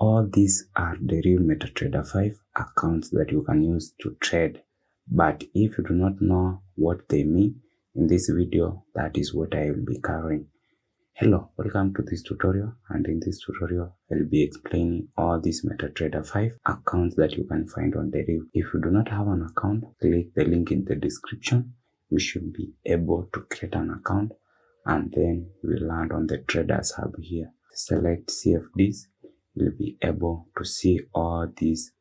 All these are Deriv MT5 accounts that you can use to trade. But if you do not know what they mean, in this video, that is what I will be covering. Hello, welcome to this tutorial, and in this tutorial, I'll be explaining all these MT5 accounts that you can find on Deriv. If you do not have an account, click the link in the description. You should be able to create an account, and then you will land on the Traders Hub here. Select CFDs. You'll be able to see all these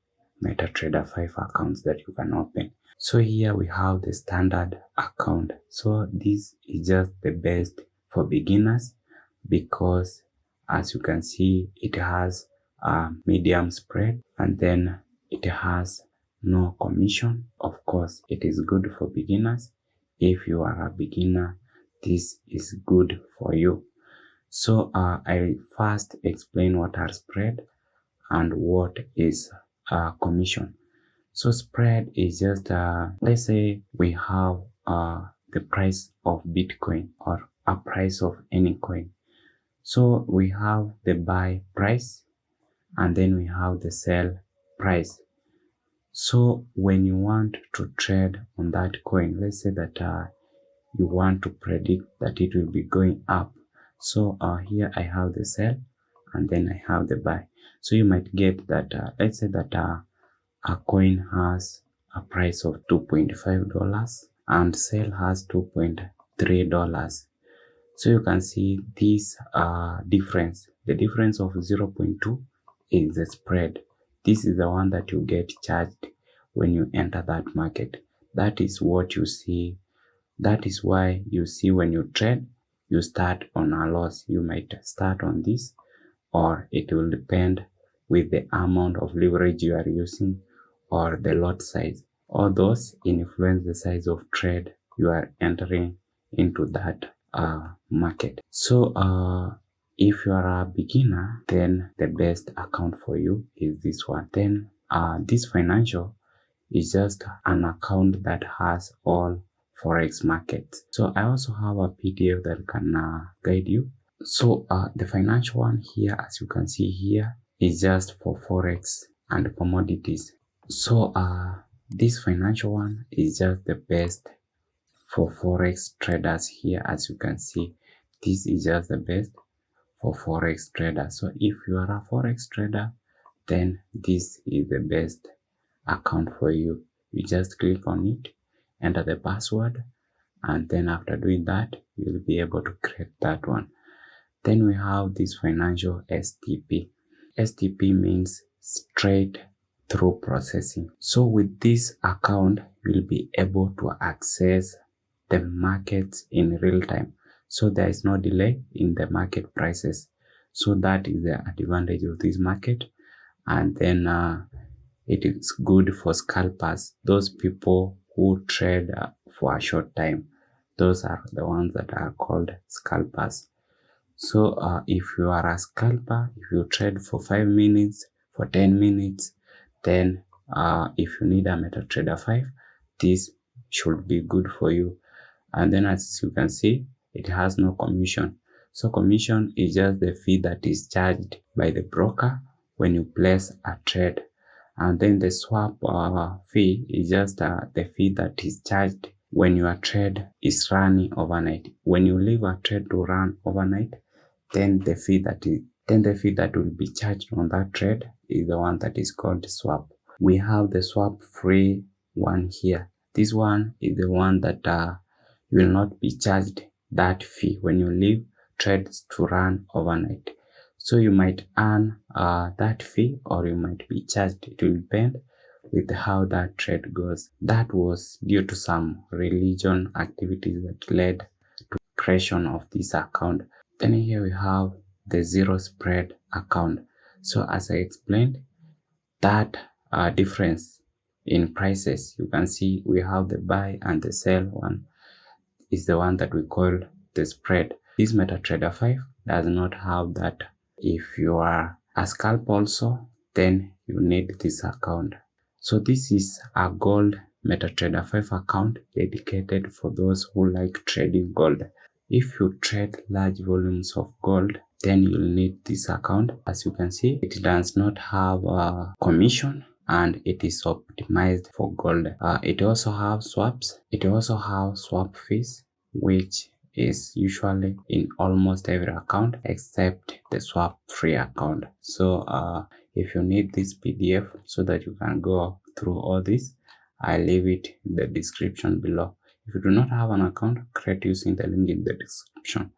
MT5 accounts that you can open. So here we have the standard account. So this is just the best for beginners, because as you can see, it has a medium spread, and then it has no commission. Of course, it is good for beginners. If you are a beginner, this is good for you. So I first explain what are spread and what is commission. So spread is just, let's say we have the price of Bitcoin or a price of any coin. So we have the buy price, and then we have the sell price. So when you want to trade on that coin, let's say that you want to predict that it will be going up. So here I have the sell, and then I have the buy. So you might get that, let's say that a coin has a price of $2.5 and sell has $2.3. So you can see this difference. The difference of 0.2 is the spread. This is the one that you get charged when you enter that market. That is what you see. That is why you see when you trade, you start on a loss. You might start on this, or it will depend with the amount of leverage you are using or the lot size. All those influence the size of trade you are entering into that market. So if you are a beginner, then the best account for you is this one. Then this financial is just an account that has all Forex markets. So I also have a PDF that can guide you. So the financial one here, as you can see here, is just for Forex and commodities. So this financial one is just the best for Forex traders here. As you can see, this is just the best for Forex traders. So if you are a Forex trader, then this is the best account for you. You just click on it, enter the password, and then after doing that, you'll be able to create that one. Then we have this Financial STP. STP means straight through processing. So with this account, you'll be able to access the markets in real time. So there is no delay in the market prices. So that is the advantage of this market. And then it is good for scalpers, those people who trade for a short time. Those are the ones that are called scalpers. So if you are a scalper, if you trade for 5 minutes, for 10 minutes, then if you need a MT5, this should be good for you. And then as you can see, it has no commission. So commission is just the fee that is charged by the broker when you place a trade. And then the swap fee is just the fee that is charged when your trade is running overnight. When you leave a trade to run overnight, then the fee that will be charged on that trade is the one that is called swap. We have the swap free one here. This one is the one that you will not be charged that fee when you leave trades to run overnight. So you might earn that fee, or you might be charged. It will depend with how that trade goes. That was due to some religion activities that led to creation of this account. Then here we have the zero spread account. So as I explained, that difference in prices, you can see we have the buy and the sell one is the one that we call the spread. This MT5 does not have that. If you are a scalp also, then you need this account. So this is a gold MT5 account dedicated for those who like trading gold. if you trade large volumes of gold, then you'll need this account. As you can see, it does not have a commission and it is optimized for gold. It also have swaps. It also have swap fees, which is usually in almost every account except the swap free account. So if you need this PDF so that you can go through all this, I'll leave it in the description below. If you do not have an account, create using the link in the description.